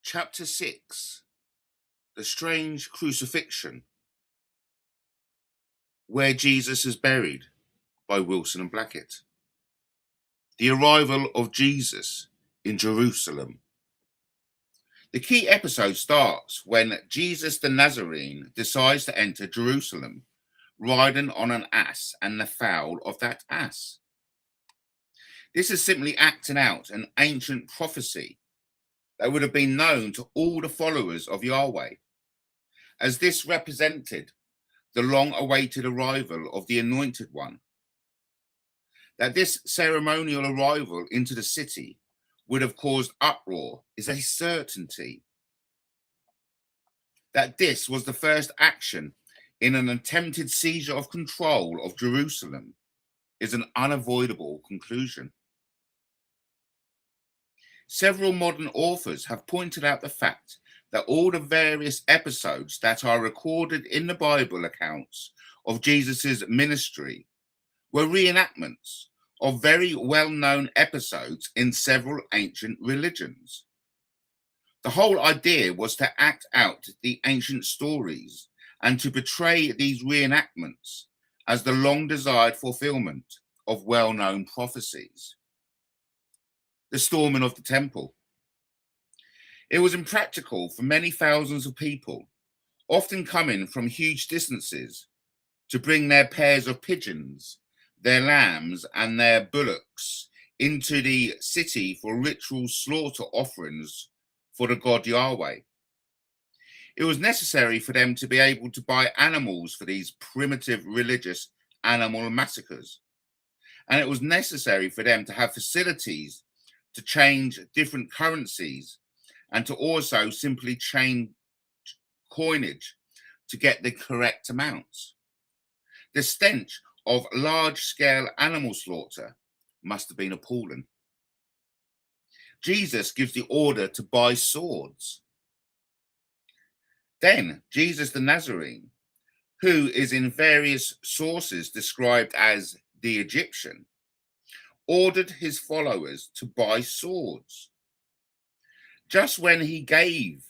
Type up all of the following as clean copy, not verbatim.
Chapter 6 The Strange Crucifixion, Where Jesus is Buried, by Wilson and Blackett. The Arrival of Jesus in Jerusalem. The key episode starts when Jesus the Nazarene decides to enter Jerusalem, riding on an ass and the foal of that ass. This is simply acting out an ancient prophecy that would have been known to all the followers of Yahweh, as this represented the long-awaited arrival of the Anointed One. That this ceremonial arrival into the city would have caused uproar is a certainty. That this was the first action in an attempted seizure of control of Jerusalem is an unavoidable conclusion. Several modern authors have pointed out the fact that all the various episodes that are recorded in the Bible accounts of Jesus' ministry were reenactments of very well-known episodes in several ancient religions. The whole idea was to act out the ancient stories and to portray these reenactments as the long-desired fulfillment of well-known prophecies. The storming of the temple. It was impractical for many thousands of people, often coming from huge distances, to bring their pairs of pigeons, their lambs, and their bullocks into the city for ritual slaughter offerings for the god Yahweh. It was necessary for them to be able to buy animals for these primitive religious animal massacres, and it was necessary for them to have facilities to change different currencies and to also simply change coinage to get the correct amounts. The stench of large-scale animal slaughter must have been appalling. Jesus gives the order to buy swords. Then Jesus the Nazarene, who is in various sources described as the Egyptian, ordered his followers to buy swords. Just when he gave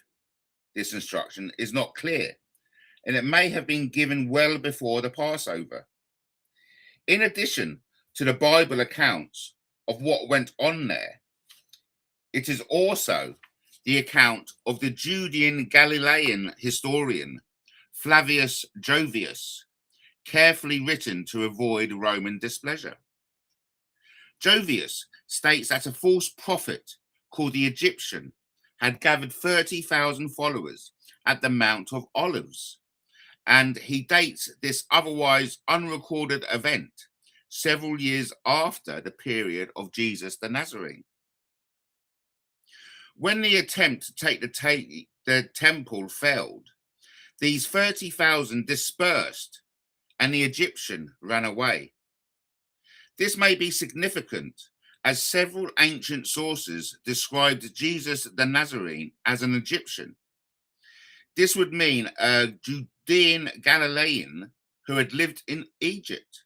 this instruction is not clear, and it may have been given well before the Passover. In addition to the Bible accounts of what went on there, it is also the account of the Judean Galilean historian Flavius Jovius, carefully written to avoid Roman displeasure. Jovius states that a false prophet called the Egyptian had gathered 30,000 followers at the Mount of Olives, and he dates this otherwise unrecorded event several years after the period of Jesus the Nazarene. When the attempt to take the temple failed, these 30,000 dispersed and the Egyptian ran away. This may be significant as several ancient sources described Jesus the Nazarene as an Egyptian. This would mean a Judean Galilean who had lived in Egypt.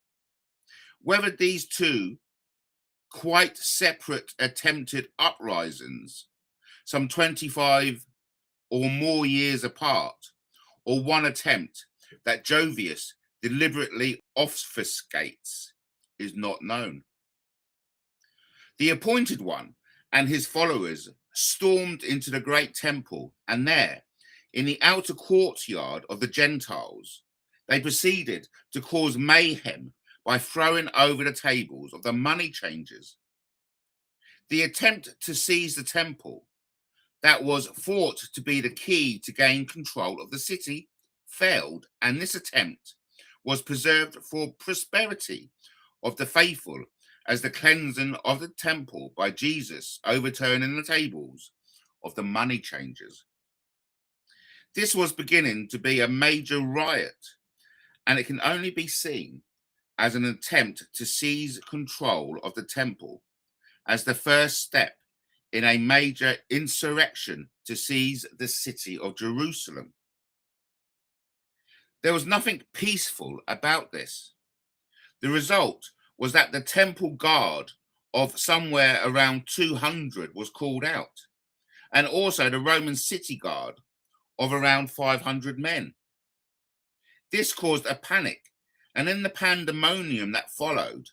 Whether these two quite separate attempted uprisings, some 25 or more years apart, or one attempt that Jovius deliberately obfuscates, is not known. The Appointed One and his followers stormed into the great temple, and there, in the outer courtyard of the Gentiles, they proceeded to cause mayhem by throwing over the tables of the money changers. The attempt to seize the temple, that was thought to be the key to gain control of the city, failed, and this attempt was preserved for prosperity of the faithful as the cleansing of the temple by Jesus overturning the tables of the money changers. This was beginning to be a major riot, and it can only be seen as an attempt to seize control of the temple as the first step in a major insurrection to seize the city of Jerusalem. There was nothing peaceful about this. The result was that the temple guard of somewhere around 200 was called out, and also the Roman city guard of around 500 men. This caused a panic, and in the pandemonium that followed,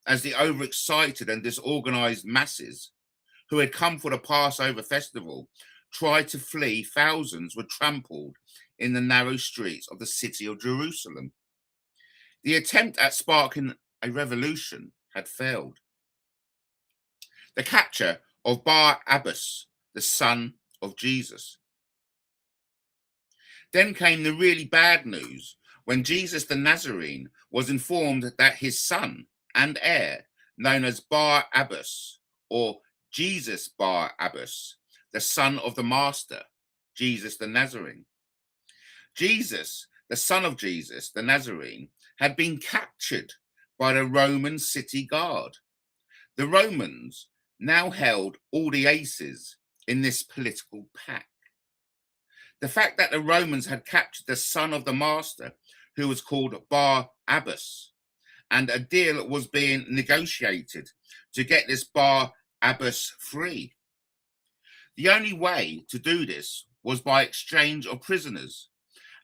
as the overexcited and disorganized masses who had come for the Passover festival tried to flee, thousands were trampled in the narrow streets of the city of Jerusalem. The attempt at sparking a revolution had failed. The capture of Abbas, the son of Jesus. Then came the really bad news when Jesus the Nazarene was informed that his son and heir, known as Abbas, or Jesus Abbas, the son of the Master, Jesus the Nazarene. Jesus, the son of Jesus the Nazarene, had been captured by the Roman city guard. The Romans now held all the aces in this political pack. The fact that the Romans had captured the son of the Master, who was called Abbas, and a deal was being negotiated to get this Abbas free. The only way to do this was by exchange of prisoners,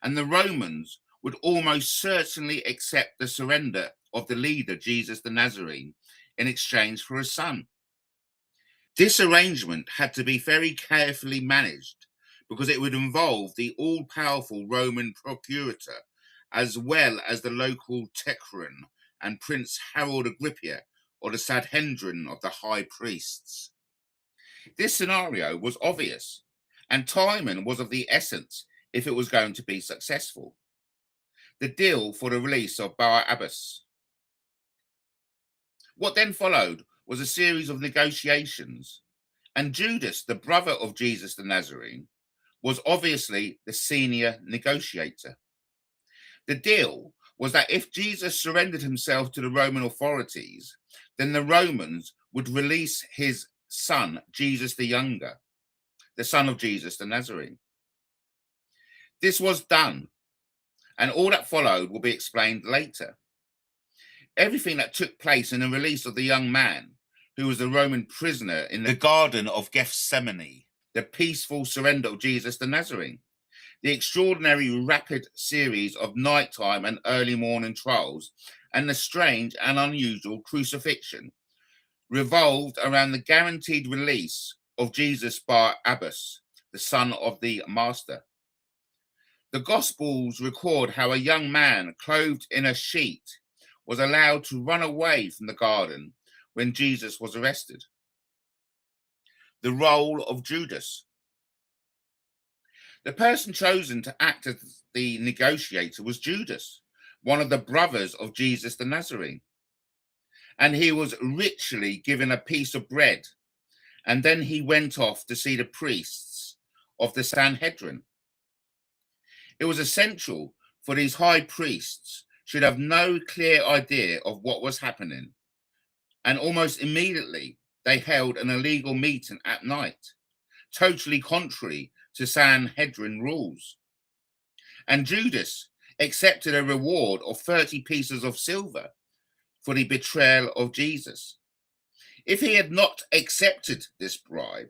and the Romans would almost certainly accept the surrender of the leader, Jesus the Nazarene, in exchange for a son. This arrangement had to be very carefully managed because it would involve the all-powerful Roman procurator, as well as the local Techron and Prince Harold Agrippa, or the Sanhedrin of the high priests. This scenario was obvious, and timing was of the essence if it was going to be successful. The deal for the release of Abbas. What then followed was a series of negotiations, and Judas, the brother of Jesus the Nazarene, was obviously the senior negotiator. The deal was that if Jesus surrendered himself to the Roman authorities, then the Romans would release his son, Jesus the Younger, the son of Jesus the Nazarene. This was done, and all that followed will be explained later. Everything that took place in the release of the young man, who was a Roman prisoner in the Garden of Gethsemane, the peaceful surrender of Jesus the Nazarene, the extraordinary rapid series of nighttime and early morning trials, and the strange and unusual crucifixion, revolved around the guaranteed release of Jesus Abbas, the son of the Master. The Gospels record how a young man clothed in a sheet was allowed to run away from the garden when Jesus was arrested. The role of Judas. The person chosen to act as the negotiator was Judas, one of the brothers of Jesus the Nazarene. And he was ritually given a piece of bread, and then he went off to see the priests of the Sanhedrin. It was essential for these high priests should have no clear idea of what was happening, and almost immediately they held an illegal meeting at night, totally contrary to Sanhedrin rules. And Judas accepted a reward of 30 pieces of silver for the betrayal of Jesus. If he had not accepted this bribe,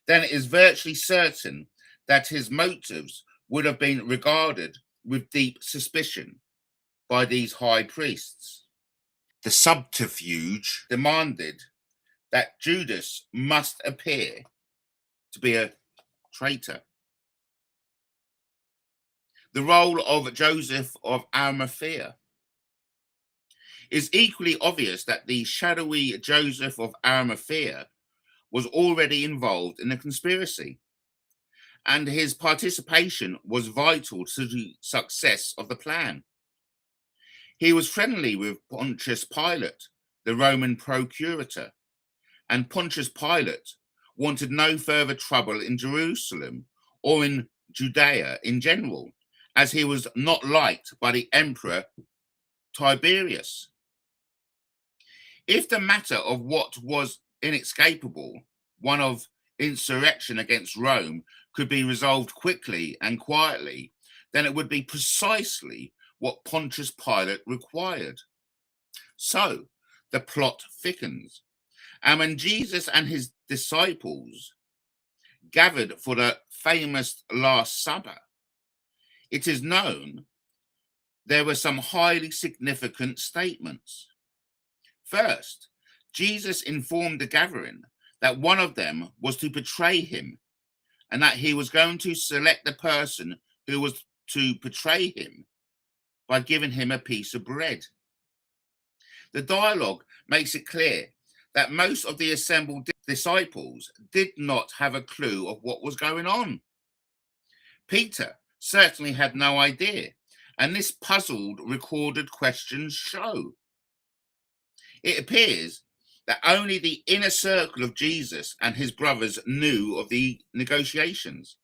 then it is virtually certain that his motives would have been regarded with deep suspicion by these high priests. The subterfuge demanded that Judas must appear to be a traitor. The role of Joseph of Arimathea. It's equally obvious that the shadowy Joseph of Arimathea was already involved in the conspiracy, and his participation was vital to the success of the plan. He was friendly with Pontius Pilate, the Roman procurator, and Pontius Pilate wanted no further trouble in Jerusalem or in Judea in general, as he was not liked by the Emperor Tiberius. If the matter of what was inescapable, one of insurrection against Rome, could be resolved quickly and quietly, then it would be precisely what Pontius Pilate required. So the plot thickens, and when Jesus and his disciples gathered for the famous Last Supper, it is known there were some highly significant statements. First, Jesus informed the gathering that one of them was to betray him and that he was going to select the person who was to betray him by giving him a piece of bread. The dialogue makes it clear that most of the assembled disciples did not have a clue of what was going on. Peter certainly had no idea, and this puzzled recorded questions show. It appears that only the inner circle of Jesus and his brothers knew of the negotiations.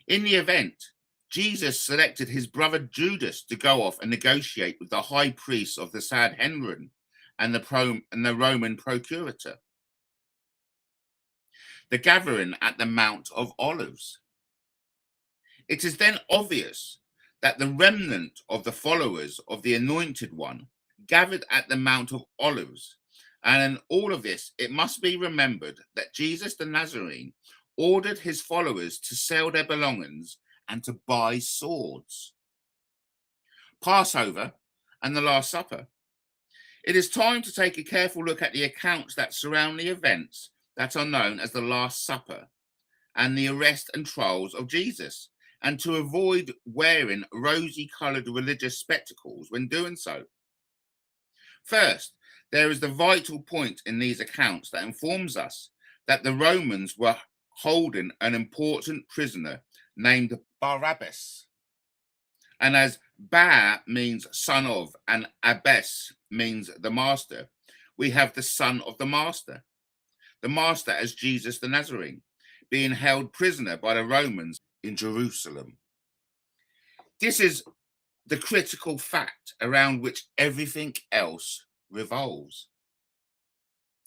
In the event, Jesus selected his brother Judas to go off and negotiate with the high priests of the Sanhedrin and the Roman procurator. The gathering at the Mount of Olives. It is then obvious that the remnant of the followers of the Anointed One gathered at the Mount of Olives. And in all of this, it must be remembered that Jesus the Nazarene ordered his followers to sell their belongings and to buy swords. Passover and the Last Supper. It is time to take a careful look at the accounts that surround the events that are known as the Last Supper and the arrest and trials of Jesus, and to avoid wearing rosy-coloured religious spectacles when doing so. First, there is the vital point in these accounts that informs us that the Romans were holding an important prisoner named Barabbas. And as Bar means son of and Abbas means the master, we have the son of the master as Jesus the Nazarene, being held prisoner by the Romans in Jerusalem. This is the critical fact around which everything else revolves.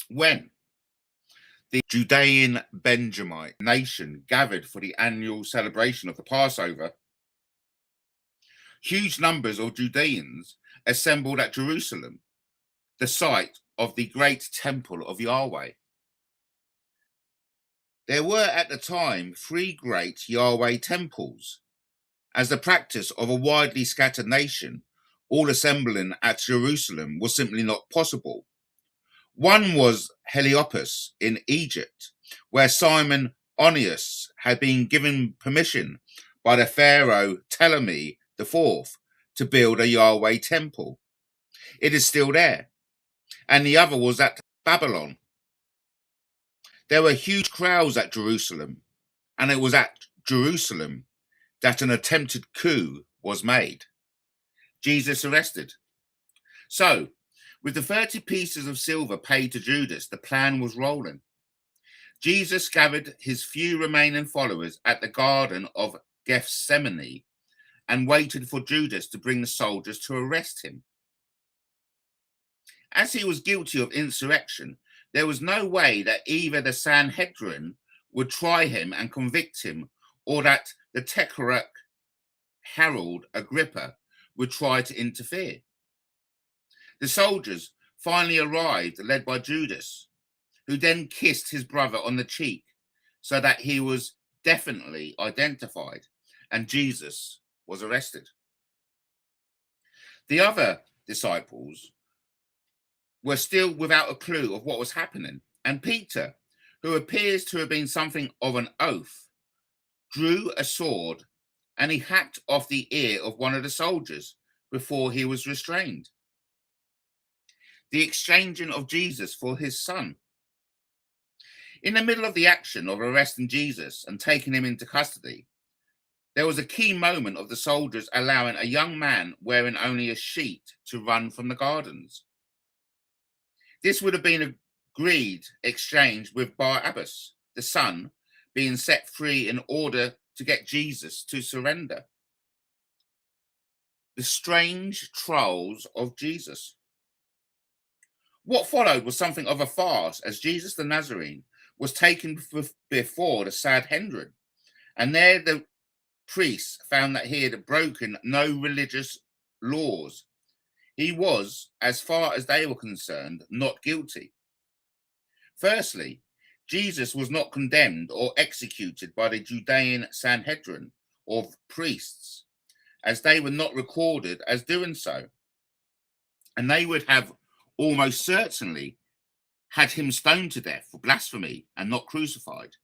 When the Judean Benjamite nation gathered for the annual celebration of the Passover, huge numbers of Judeans assembled at Jerusalem, the site of the great temple of Yahweh. There were at the time 3 great Yahweh temples, as the practice of a widely scattered nation all assembling at Jerusalem was simply not possible. One was Heliopolis in Egypt, where Simon Onius had been given permission by the Pharaoh Ptolemy IV to build a Yahweh temple. It is still there. And the other was at Babylon. There were huge crowds at Jerusalem, and it was at Jerusalem that an attempted coup was made. Jesus arrested. So, with the 30 pieces of silver paid to Judas, the plan was rolling. Jesus gathered his few remaining followers at the Garden of Gethsemane and waited for Judas to bring the soldiers to arrest him. As he was guilty of insurrection, there was no way that either the Sanhedrin would try him and convict him, or that the Tetrarch Herod Agrippa would try to interfere. The soldiers finally arrived, led by Judas, who then kissed his brother on the cheek so that he was definitely identified, and Jesus was arrested. The other disciples were still without a clue of what was happening, and Peter, who appears to have been something of an oaf, drew a sword and he hacked off the ear of one of the soldiers before he was restrained. The exchanging of Jesus for his son. In the middle of the action of arresting Jesus and taking him into custody, there was a key moment of the soldiers allowing a young man wearing only a sheet to run from the gardens. This would have been agreed exchange with Abbas, the son, being set free in order to get Jesus to surrender. The strange trials of Jesus. What followed was something of a farce, as Jesus the Nazarene was taken before the Sanhedrin, and there the priests found that he had broken no religious laws. He was, as far as they were concerned, not guilty. Firstly, Jesus was not condemned or executed by the Judean Sanhedrin of priests, as they were not recorded as doing so. And they would have almost certainly had him stoned to death for blasphemy and not crucified.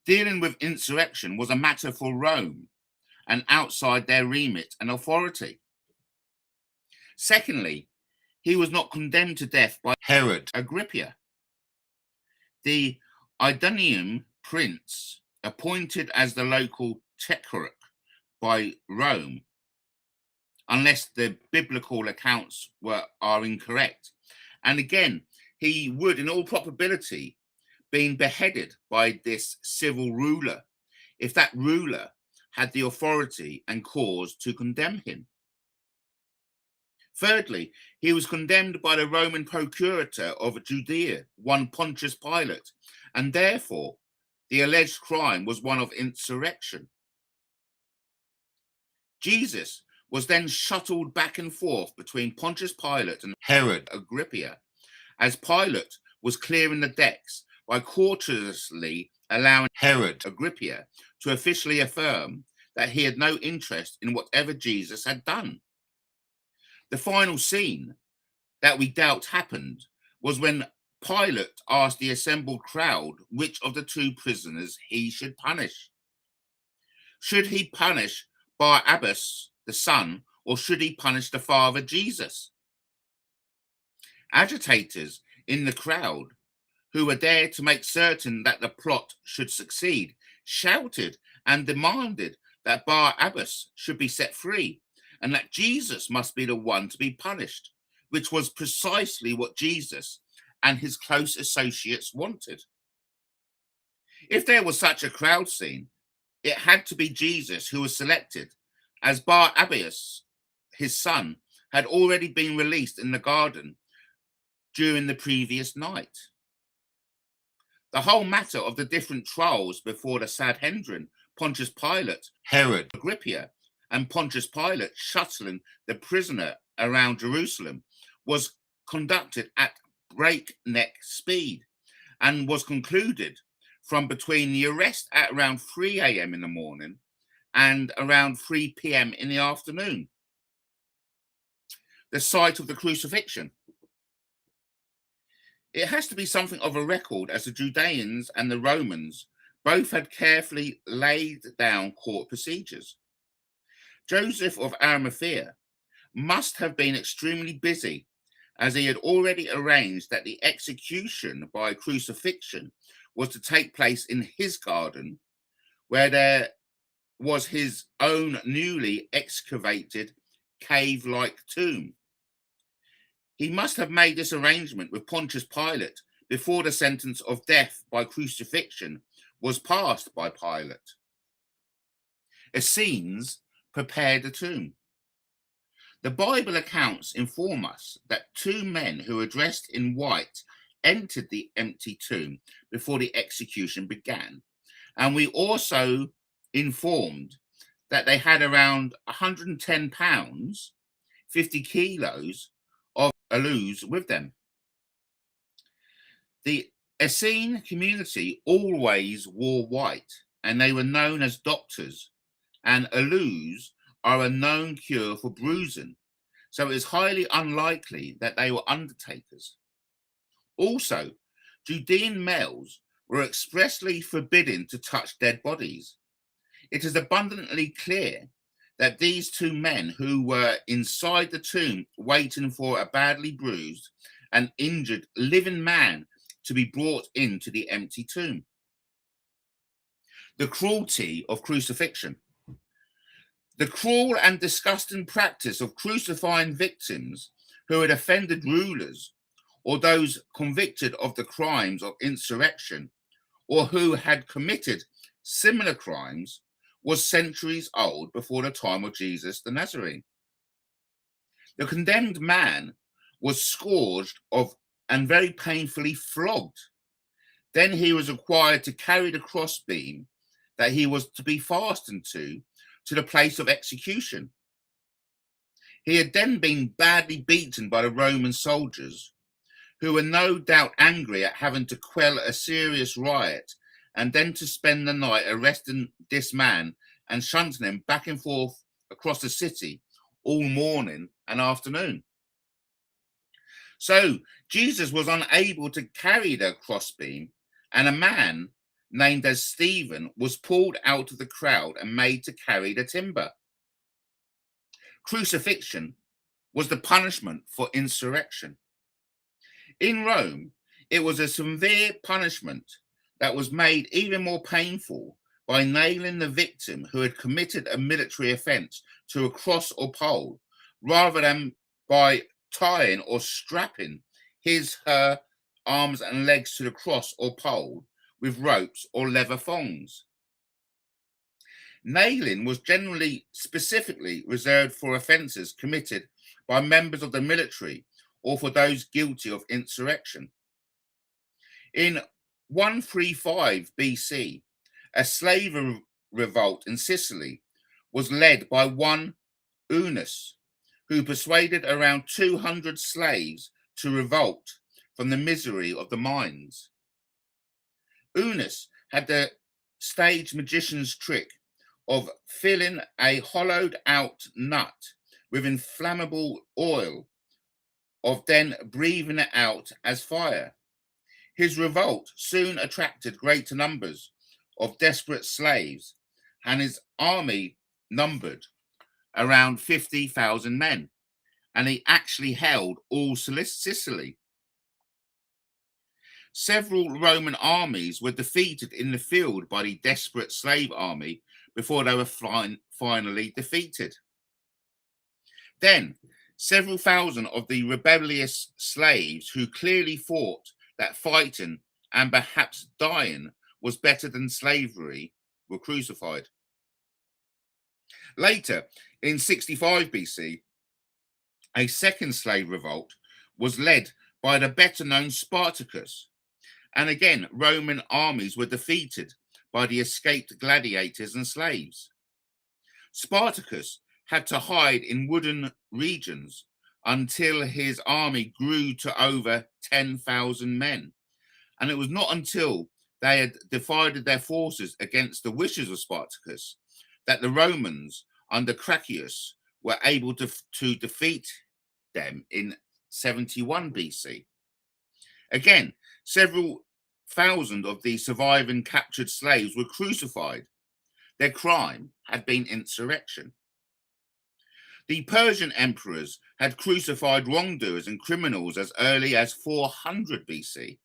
Dealing with insurrection was a matter for Rome and outside their remit and authority. Secondly, he was not condemned to death by Herod Agrippa, the Idunian prince appointed as the local tetrarch by Rome, unless the biblical accounts are incorrect. And again, he would, in all probability, been beheaded by this civil ruler if that ruler had the authority and cause to condemn him. Thirdly, he was condemned by the Roman procurator of Judea, one Pontius Pilate, and therefore the alleged crime was one of insurrection. Jesus was then shuttled back and forth between Pontius Pilate and Herod Agrippa, as Pilate was clearing the decks by courteously allowing Herod Agrippa to officially affirm that he had no interest in whatever Jesus had done. The final scene that we doubt happened was when Pilate asked the assembled crowd which of the two prisoners he should punish. Should he punish Bar Abbas, the son, or should he punish the father, Jesus? Agitators in the crowd, who were there to make certain that the plot should succeed, shouted and demanded that Bar Abbas should be set free and that Jesus must be the one to be punished, which was precisely what Jesus and his close associates wanted. If there was such a crowd scene, it had to be Jesus who was selected, as Bar Abbas, his son, had already been released in the garden during the previous night. The whole matter of the different trials before the Sanhedrin, Pontius Pilate, Herod Agrippa, and Pontius Pilate shuttling the prisoner around Jerusalem was conducted at breakneck speed and was concluded from between the arrest at around 3 a.m. in the morning and around 3 p.m. in the afternoon. The site of the crucifixion. It has to be something of a record, as the Judeans and the Romans both had carefully laid down court procedures. Joseph of Arimathea must have been extremely busy, as he had already arranged that the execution by crucifixion was to take place in his garden, where there was his own newly excavated cave-like tomb. He must have made this arrangement with Pontius Pilate before the sentence of death by crucifixion was passed by Pilate. Essenes prepared the tomb. The Bible accounts inform us that two men who were dressed in white entered the empty tomb before the execution began, and we also informed that they had around 110 pounds, 50 kilos of aloes with them. The Essene community always wore white, and they were known as doctors, and aloes are a known cure for bruising, so it is highly unlikely that they were undertakers. Also, Judean males were expressly forbidden to touch dead bodies. It is abundantly clear that these two men who were inside the tomb waiting for a badly bruised and injured living man to be brought into the empty tomb. The cruelty of crucifixion. The cruel and disgusting practice of crucifying victims who had offended rulers or those convicted of the crimes of insurrection or who had committed similar crimes was centuries old before the time of Jesus the Nazarene. The condemned man was scourged and very painfully flogged. Then he was required to carry the crossbeam that he was to be fastened to the place of execution. He had then been badly beaten by the Roman soldiers, who were no doubt angry at having to quell a serious riot and then to spend the night arresting this man and shunting him back and forth across the city all morning and afternoon. So Jesus was unable to carry the crossbeam, and a man named as Stephen was pulled out of the crowd and made to carry the timber. Crucifixion was the punishment for insurrection. In Rome, it was a severe punishment that was made even more painful by nailing the victim who had committed a military offense to a cross or pole, rather than by tying or strapping her arms and legs to the cross or pole with ropes or leather thongs. Nailing was generally specifically reserved for offences committed by members of the military or for those guilty of insurrection. In 135 BC, a slave revolt in Sicily was led by one Unus, who persuaded around 200 slaves to revolt from the misery of the mines. Unus had the stage magician's trick of filling a hollowed out nut with inflammable oil, of then breathing it out as fire. His revolt soon attracted greater numbers of desperate slaves, and his army numbered around 50,000 men, and he actually held all Sicily. Several Roman armies were defeated in the field by the desperate slave army before they were finally defeated. Then, several thousand of the rebellious slaves who clearly thought that fighting and perhaps dying was better than slavery were crucified. Later, in 65 BC, a second slave revolt was led by the better-known Spartacus, and again Roman armies were defeated by the escaped gladiators and slaves. Spartacus had to hide in wooden regions until his army grew to over 10,000 men, and it was not until they had divided their forces against the wishes of Spartacus that the Romans under Crassus were able to defeat them in 71 BC. Again, several thousand of the surviving captured slaves were crucified. Their crime had been insurrection. The Persian emperors had crucified wrongdoers and criminals as early as 400 BC,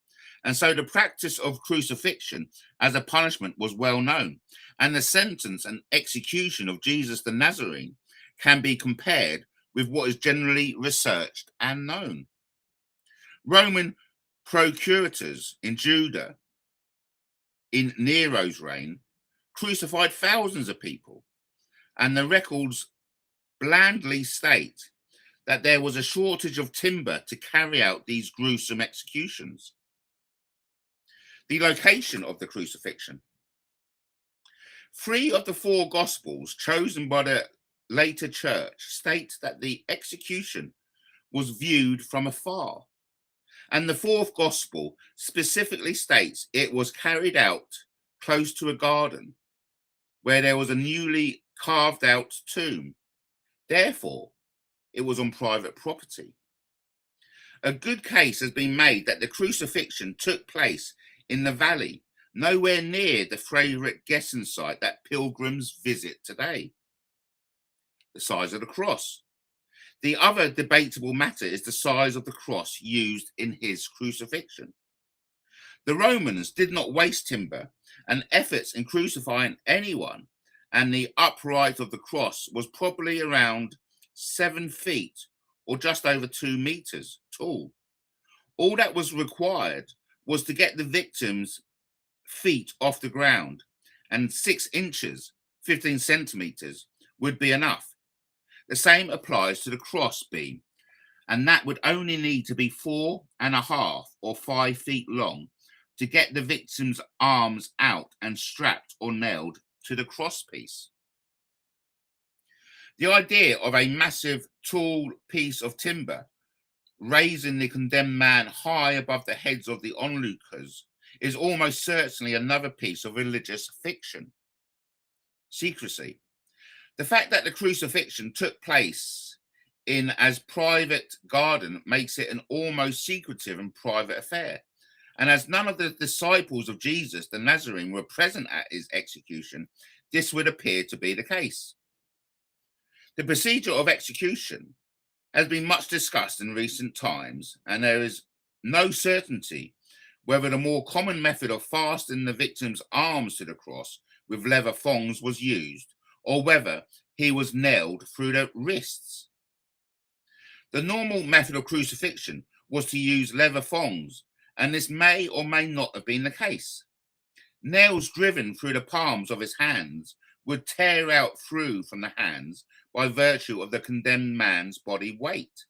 and so the practice of crucifixion as a punishment was well known, and the sentence and execution of Jesus the Nazarene can be compared with what is generally researched and known. Roman procurators in Judah in Nero's reign crucified thousands of people, and the records blandly state that there was a shortage of timber to carry out these gruesome executions. The location of the crucifixion. 3 of the 4 Gospels chosen by the later church state that the execution was viewed from afar, and the 4th Gospel specifically states it was carried out close to a garden where there was a newly carved out tomb. Therefore, it was on private property. A good case has been made that the crucifixion took place in the valley, nowhere near the favourite guessing site that pilgrims visit today. The size of the cross. The other debatable matter is the size of the cross used in his crucifixion. The Romans did not waste timber, and efforts in crucifying anyone, and the upright of the cross was probably around 7 feet or just over 2 meters tall. All that was required was to get the victim's feet off the ground, and 6 inches, 15 centimeters, would be enough. The same applies to the cross beam, and that would only need to be 4.5 or 5 feet long to get the victim's arms out and strapped or nailed to the crosspiece. The idea of a massive, tall piece of timber raising the condemned man high above the heads of the onlookers is almost certainly another piece of religious fiction. Secrecy. The fact that the crucifixion took place in as private garden makes it an almost secretive and private affair. And as none of the disciples of Jesus the Nazarene were present at his execution, this would appear to be the case. The procedure of execution has been much discussed in recent times, and there is no certainty whether the more common method of fastening the victim's arms to the cross with leather thongs was used, or whether he was nailed through the wrists. The normal method of crucifixion was to use leather thongs, and this may or may not have been the case. Nails driven through the palms of his hands would tear out through from the hands by virtue of the condemned man's body weight.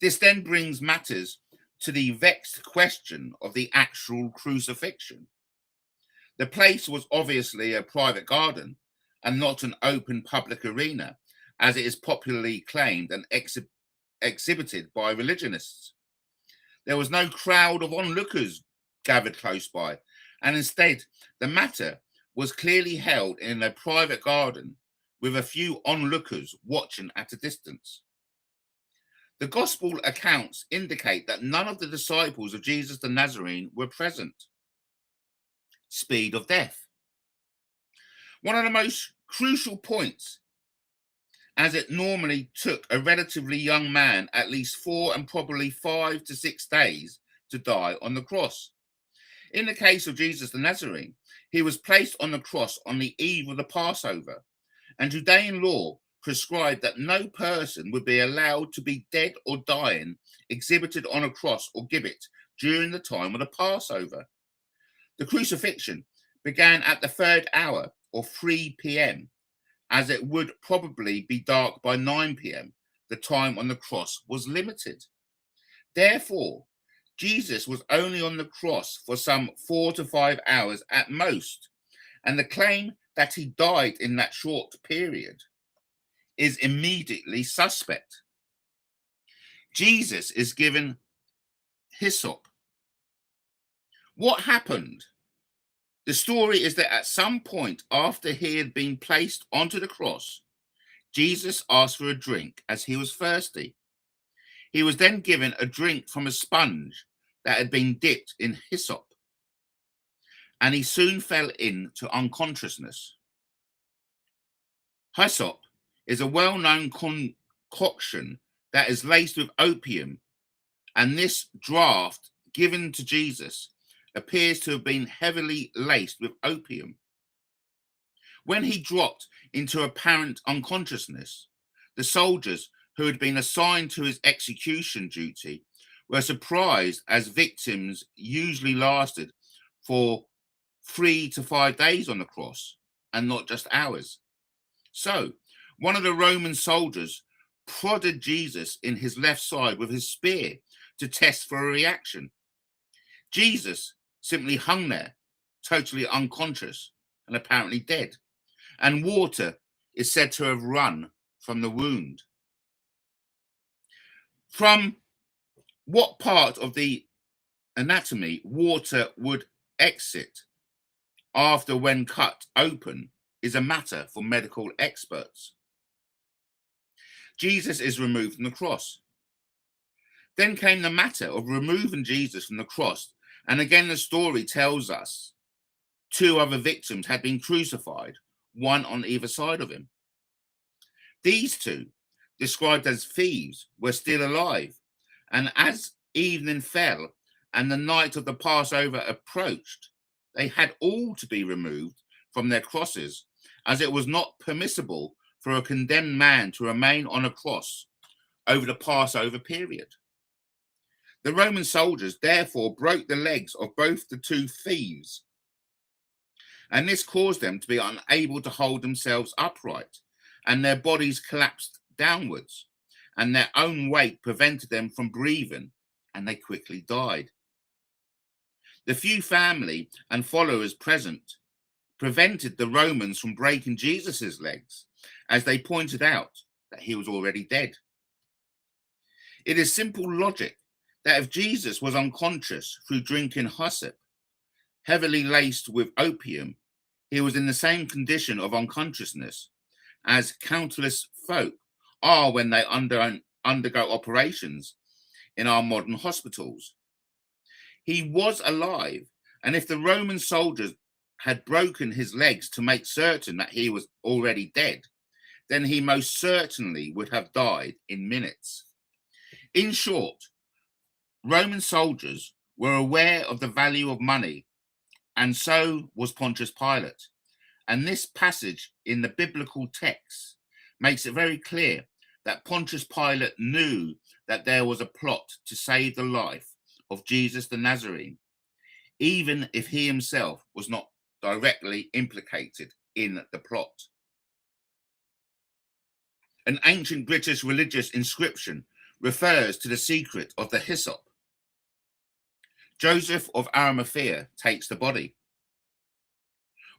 This then brings matters to the vexed question of the actual crucifixion. The place was obviously a private garden and not an open public arena, as it is popularly claimed and exhibited by religionists. There was no crowd of onlookers gathered close by, and instead the matter was clearly held in a private garden with a few onlookers watching at a distance. The gospel accounts indicate that none of the disciples of Jesus the Nazarene were present. Speed of death. One of the most crucial points, as it normally took a relatively young man at least 4 and probably 5 to 6 days to die on the cross. In the case of Jesus the Nazarene, he was placed on the cross on the eve of the Passover, and Judean law prescribed that no person would be allowed to be dead or dying exhibited on a cross or gibbet during the time of the Passover. The crucifixion began at the 3rd hour, or 3 p.m., as it would probably be dark by 9 p.m. The time on the cross was limited. Therefore, Jesus was only on the cross for some 4 to 5 hours at most, and the claim that he died in that short period is immediately suspect. Jesus is given hyssop. What happened? The story is that at some point after he had been placed onto the cross, Jesus asked for a drink as he was thirsty. He was then given a drink from a sponge that had been dipped in hyssop, and he soon fell into unconsciousness. Hyssop is a well-known concoction that is laced with opium, and this draught given to Jesus appears to have been heavily laced with opium. When he dropped into apparent unconsciousness, the soldiers who had been assigned to his execution duty were surprised, as victims usually lasted for 3 to 5 days on the cross and not just hours. So, one of the Roman soldiers prodded Jesus in his left side with his spear to test for a reaction. Jesus simply hung there, totally unconscious and apparently dead, and water is said to have run from the wound. From what part of the anatomy water would exit after when cut open is a matter for medical experts. Jesus is removed from the cross. Then came the matter of removing Jesus from the cross, and again the story tells us 2 other victims had been crucified, one on either side of him. These 2, described as thieves, were still alive, and as evening fell and the night of the Passover approached, they had all to be removed from their crosses, as it was not permissible for a condemned man to remain on a cross over the Passover period. The Roman soldiers therefore broke the legs of both the 2 thieves, and this caused them to be unable to hold themselves upright, and their bodies collapsed downwards, and their own weight prevented them from breathing, and they quickly died. The few family and followers present prevented the Romans from breaking Jesus's legs, as they pointed out that he was already dead. It is simple logic that if Jesus was unconscious through drinking hyssop, heavily laced with opium, he was in the same condition of unconsciousness as countless folk are when they undergo operations in our modern hospitals. He was alive, and if the Roman soldiers had broken his legs to make certain that he was already dead, then he most certainly would have died in minutes. In short, Roman soldiers were aware of the value of money, and so was Pontius Pilate. And this passage in the biblical text makes it very clear that Pontius Pilate knew that there was a plot to save the life of Jesus the Nazarene, even if he himself was not directly implicated in the plot. An ancient British religious inscription refers to the secret of the hyssop. Joseph of Arimathea takes the body.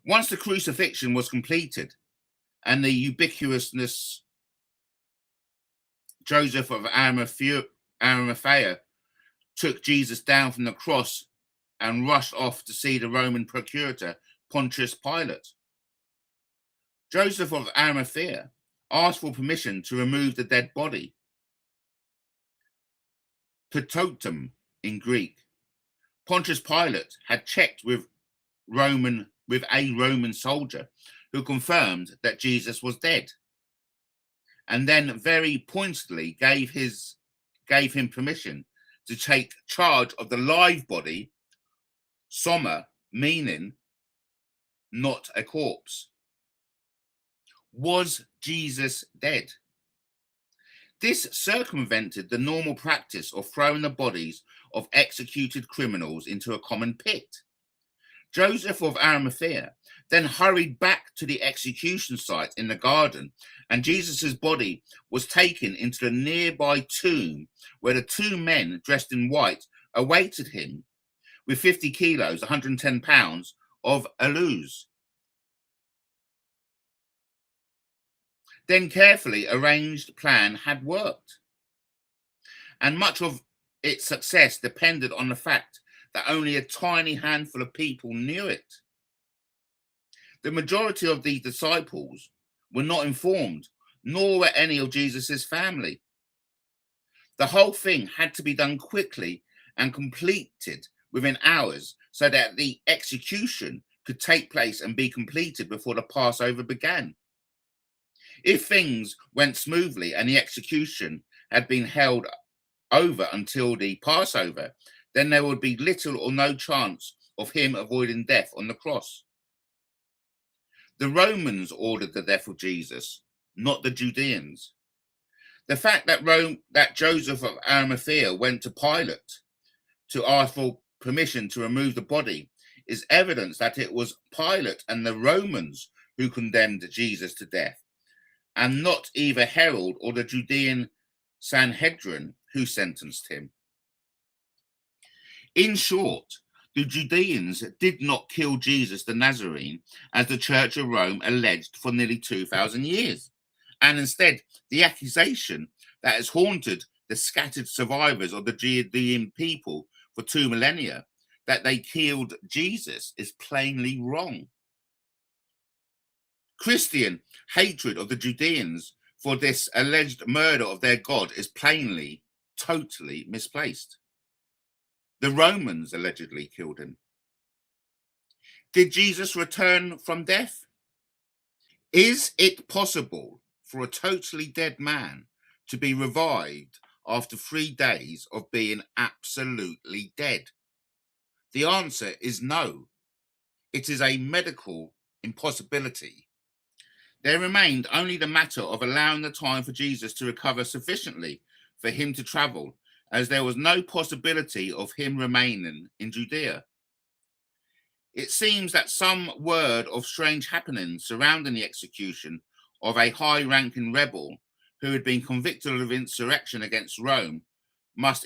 Once the crucifixion was completed and the ubiquitous Joseph of Arimathea took Jesus down from the cross and rushed off to see the Roman procurator Pontius Pilate, Joseph of Arimathea asked for permission to remove the dead body, ptotem in Greek. Pontius Pilate had checked with a Roman soldier who confirmed that Jesus was dead, and then very pointedly gave him permission to take charge of the live body, soma, meaning not a corpse. Was Jesus dead? This circumvented the normal practice of throwing the bodies of executed criminals into a common pit. Joseph of Arimathea then hurried back to the execution site in the garden, and Jesus' body was taken into the nearby tomb where the two men dressed in white awaited him with 50 kilos, 110 pounds of aloes. Then carefully arranged plan had worked, and much of its success depended on the fact that only a tiny handful of people knew it. The majority of the disciples were not informed, nor were any of Jesus's family. The whole thing had to be done quickly and completed within hours so that the execution could take place and be completed before the Passover began. If things went smoothly and the execution had been held over until the Passover, then there would be little or no chance of him avoiding death on the cross. The Romans ordered the death of Jesus, not the Judeans. The fact that Joseph of Arimathea went to Pilate to ask for permission to remove the body is evidence that it was Pilate and the Romans who condemned Jesus to death, and not either Herod or the Judean Sanhedrin who sentenced him. In short, the Judeans did not kill Jesus the Nazarene as the Church of Rome alleged for nearly 2,000 years, and instead the accusation that has haunted the scattered survivors of the Judean people for 2 millennia, that they killed Jesus, is plainly wrong. Christian hatred of the Judeans for this alleged murder of their God is plainly, totally misplaced. The Romans allegedly killed him. Did Jesus return from death? Is it possible for a totally dead man to be revived after 3 days of being absolutely dead? The answer is no. It is a medical impossibility. There remained only the matter of allowing the time for Jesus to recover sufficiently for him to travel, as there was no possibility of him remaining in Judea. It seems that some word of strange happenings surrounding the execution of a high-ranking rebel who had been convicted of insurrection against Rome must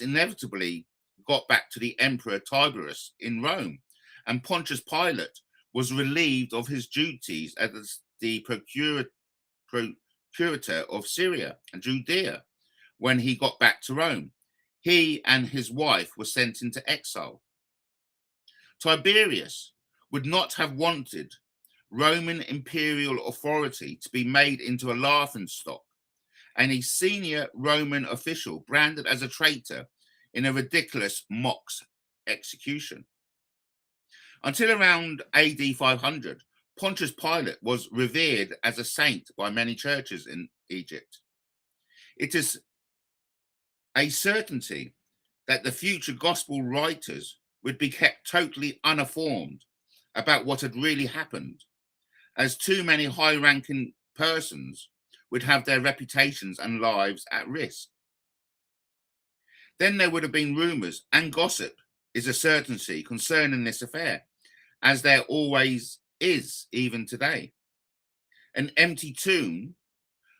inevitably got back to the Emperor Tiberius in Rome, and Pontius Pilate was relieved of his duties as the procurator of Syria and Judea, when he got back to Rome. He and his wife were sent into exile. Tiberius would not have wanted Roman imperial authority to be made into a laughingstock, and a senior Roman official branded as a traitor in a ridiculous mock execution. Until around AD 500, Pontius Pilate was revered as a saint by many churches in Egypt. It is a certainty that the future gospel writers would be kept totally uninformed about what had really happened, as too many high-ranking persons would have their reputations and lives at risk. Then there would have been rumours, and gossip is a certainty concerning this affair, as there always is even today. An empty tomb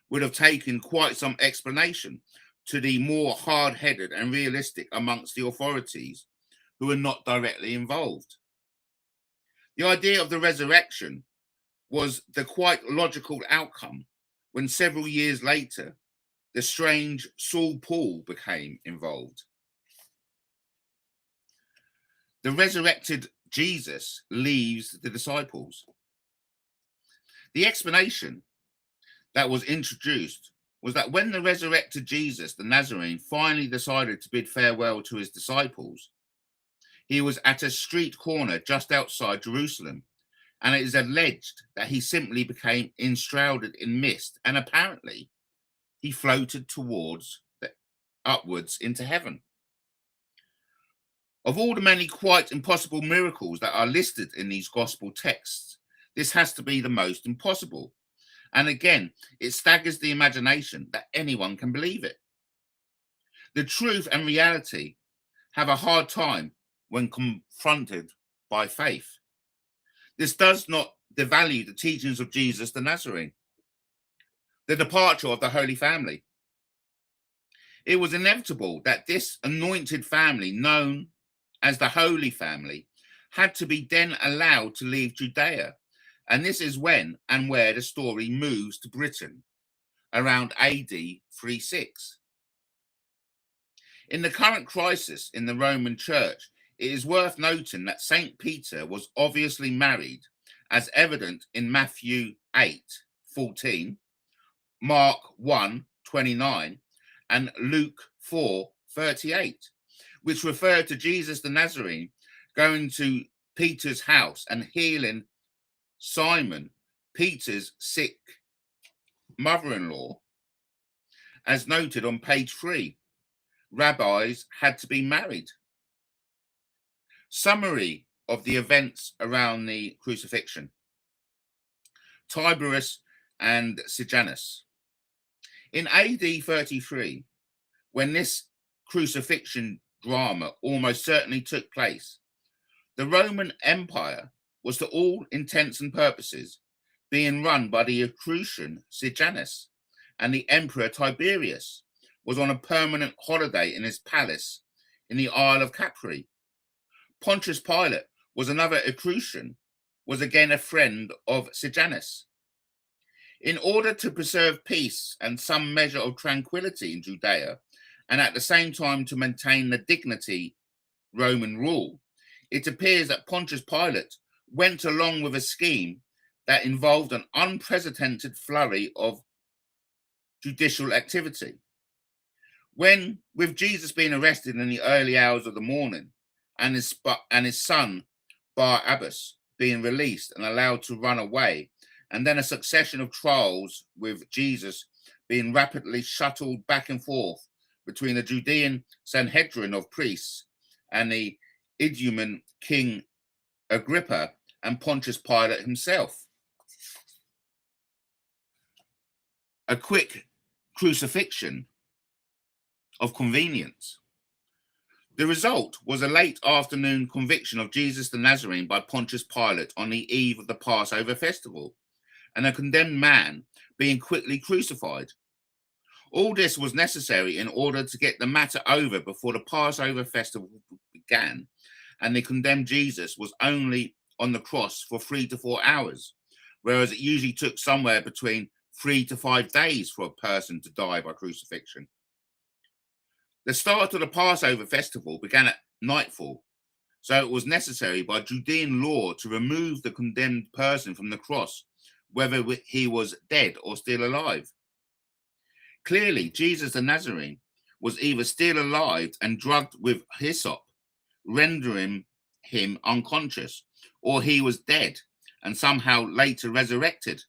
would have taken quite some explanation to the more hard-headed and realistic amongst the authorities who were not directly involved. The idea of the resurrection was the quite logical outcome when several years later the strange Saul Paul became involved. The resurrected Jesus leaves the disciples. The explanation that was introduced was that when the resurrected Jesus, the Nazarene, finally decided to bid farewell to his disciples, he was at a street corner just outside Jerusalem, and it is alleged that he simply became enshrouded in mist, and apparently he floated upwards into heaven. Of all the many quite impossible miracles that are listed in these gospel texts, this has to be the most impossible. And again, it staggers the imagination that anyone can believe it. The truth and reality have a hard time when confronted by faith. This does not devalue the teachings of Jesus the Nazarene, the departure of the Holy Family. It was inevitable that this anointed family, known as the Holy Family, had to be then allowed to leave Judea. And this is when and where the story moves to Britain, around AD 36. In the current crisis in the Roman Church, it is worth noting that St. Peter was obviously married, as evident in Matthew 8:14, Mark 1:29, and Luke 4:38, which refer to Jesus the Nazarene going to Peter's house and healing Simon, Peter's sick mother-in-law. As noted on page 3, rabbis had to be married. Summary of the events around the crucifixion. Tiberius and Sejanus. In AD 33, when this crucifixion drama almost certainly took place, the Roman Empire was to all intents and purposes being run by the Etruscan Sejanus, and the Emperor Tiberius was on a permanent holiday in his palace in the Isle of Capri. Pontius Pilate was another Etruscan, was again a friend of Sejanus. In order to preserve peace and some measure of tranquility in Judea, and at the same time to maintain the dignity Roman rule, it appears that Pontius Pilate went along with a scheme that involved an unprecedented flurry of judicial activity. When, with Jesus being arrested in the early hours of the morning, and his son Abbas being released and allowed to run away, and then a succession of trials with Jesus being rapidly shuttled back and forth between the Judean Sanhedrin of priests and the Idumean King Agrippa and Pontius Pilate himself. A quick crucifixion of convenience. The result was a late afternoon conviction of Jesus the Nazarene by Pontius Pilate on the eve of the Passover festival, and a condemned man being quickly crucified. All this was necessary in order to get the matter over before the Passover festival began, and the condemned Jesus was only on the cross for 3 to 4 hours, whereas it usually took somewhere between 3 to 5 days for a person to die by crucifixion. The start of the Passover festival began at nightfall, so it was necessary by Judean law to remove the condemned person from the cross, whether he was dead or still alive. Clearly, Jesus the Nazarene was either still alive and drugged with hyssop, rendering him unconscious, or he was dead and somehow later resurrected.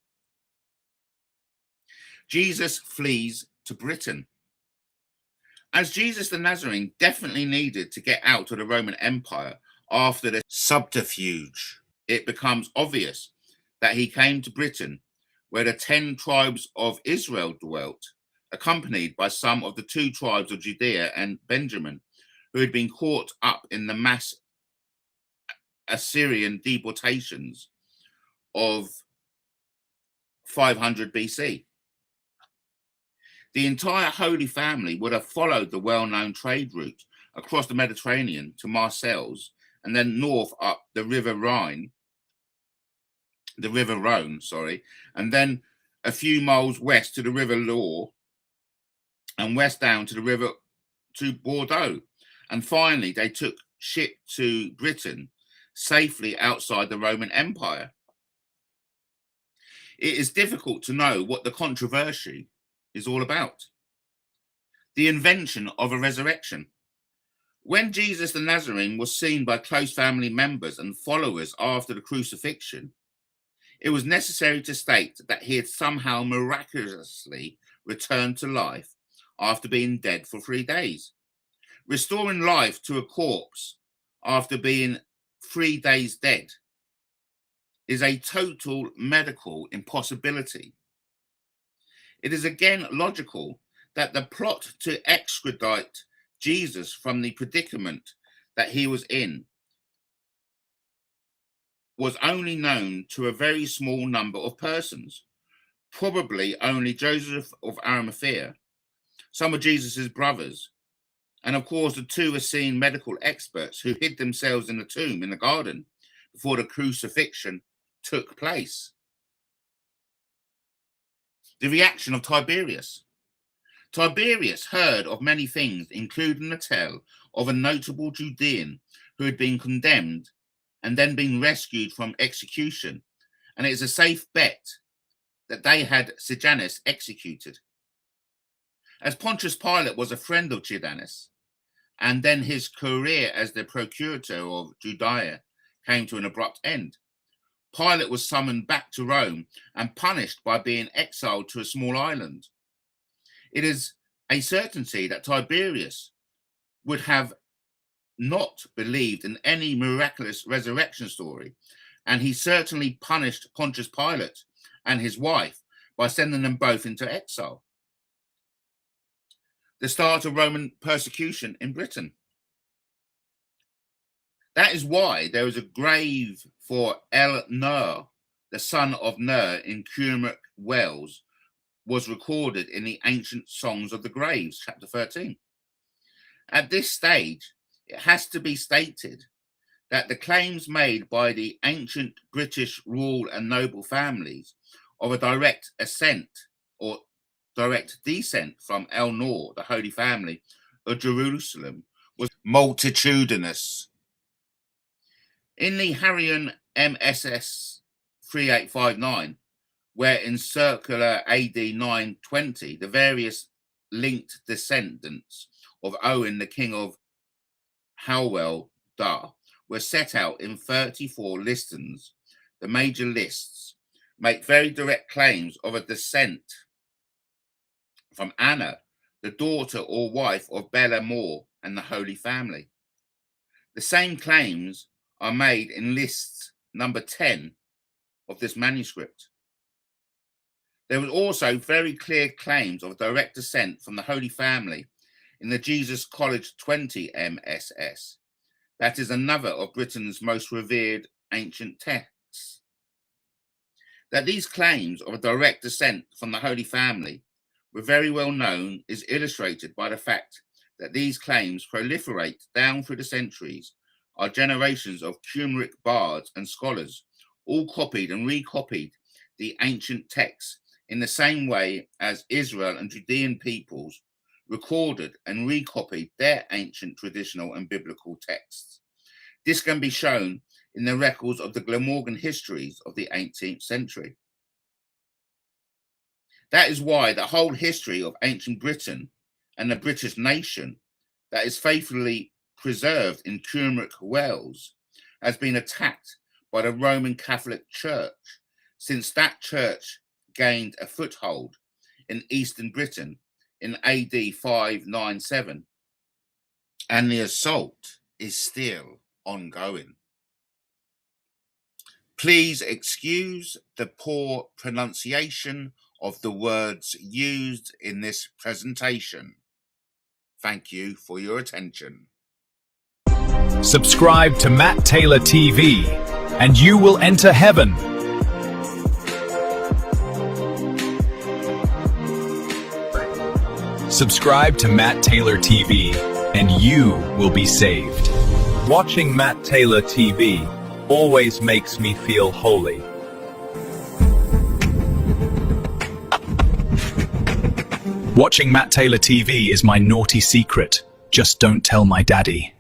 Jesus flees to Britain. As Jesus the Nazarene definitely needed to get out of the Roman Empire after the subterfuge, it becomes obvious that he came to Britain, where the 10 tribes of Israel dwelt, accompanied by some of the 2 tribes of Judea and Benjamin, who had been caught up in the mass Assyrian deportations of 500 BC. The entire Holy Family would have followed the well-known trade route across the Mediterranean to Marseilles and then north up the River Rhone, and then a few miles west to the River Loire and west down to the river to Bordeaux. And finally, they took ship to Britain, safely outside the Roman Empire. It is difficult to know what the controversy is all about. The invention of a resurrection. When Jesus the Nazarene was seen by close family members and followers after the crucifixion, it was necessary to state that he had somehow miraculously returned to life after being dead for 3 days. Restoring life to a corpse after being 3 days dead is a total medical impossibility. It is again logical that the plot to extradite Jesus from the predicament that he was in was only known to a very small number of persons, probably only Joseph of Arimathea, some of Jesus's brothers, and of course the 2 Essene medical experts who hid themselves in the tomb in the garden before the crucifixion took place. The reaction of Tiberius. Tiberius heard of many things, including the tale of a notable Judean who had been condemned and then been rescued from execution, and it is a safe bet that they had Sejanus executed. As Pontius Pilate was a friend of Sejanus, and then his career as the procurator of Judea came to an abrupt end, Pilate was summoned back to Rome and punished by being exiled to a small island. It is a certainty that Tiberius would have not believed in any miraculous resurrection story, and he certainly punished Pontius Pilate and his wife by sending them both into exile. The start of Roman persecution in Britain. That is why there is a grave for El-Ner, the son of Ner in Cumric Wales, was recorded in the Ancient Songs of the Graves, chapter 13. At this stage, it has to be stated that the claims made by the ancient British royal and noble families of a direct ascent or direct descent from El-Ner, the Holy Family of Jerusalem, was multitudinous. In the Harrian MSS 3859, where in circular AD 920, the various linked descendants of Owen, the king of Howell Dar, were set out in 34 listings, the major lists make very direct claims of a descent from Anna, the daughter or wife of Bella Moore and the Holy Family. The same claims are made in list number 10 of this manuscript. There was also very clear claims of direct descent from the Holy Family in the Jesus College 20 MSS. That is another of Britain's most revered ancient texts. That these claims of a direct descent from the Holy Family were very well known is illustrated by the fact that these claims proliferate down through the centuries are generations of Cumric bards and scholars, all copied and recopied the ancient texts in the same way as Israel and Judean peoples recorded and recopied their ancient traditional and biblical texts. This can be shown in the records of the Glamorgan histories of the 18th century. That is why the whole history of ancient Britain and the British nation that is faithfully preserved in Cymric Wales has been attacked by the Roman Catholic Church since that church gained a foothold in eastern Britain in AD 597, and the assault is still ongoing. Please excuse the poor pronunciation of the words used in this presentation. Thank you for your attention. Subscribe to Matt Taylor TV, and you will enter heaven. Subscribe to Matt Taylor TV, and you will be saved. Watching Matt Taylor TV always makes me feel holy. Watching Matt Taylor TV is my naughty secret. Just don't tell my daddy.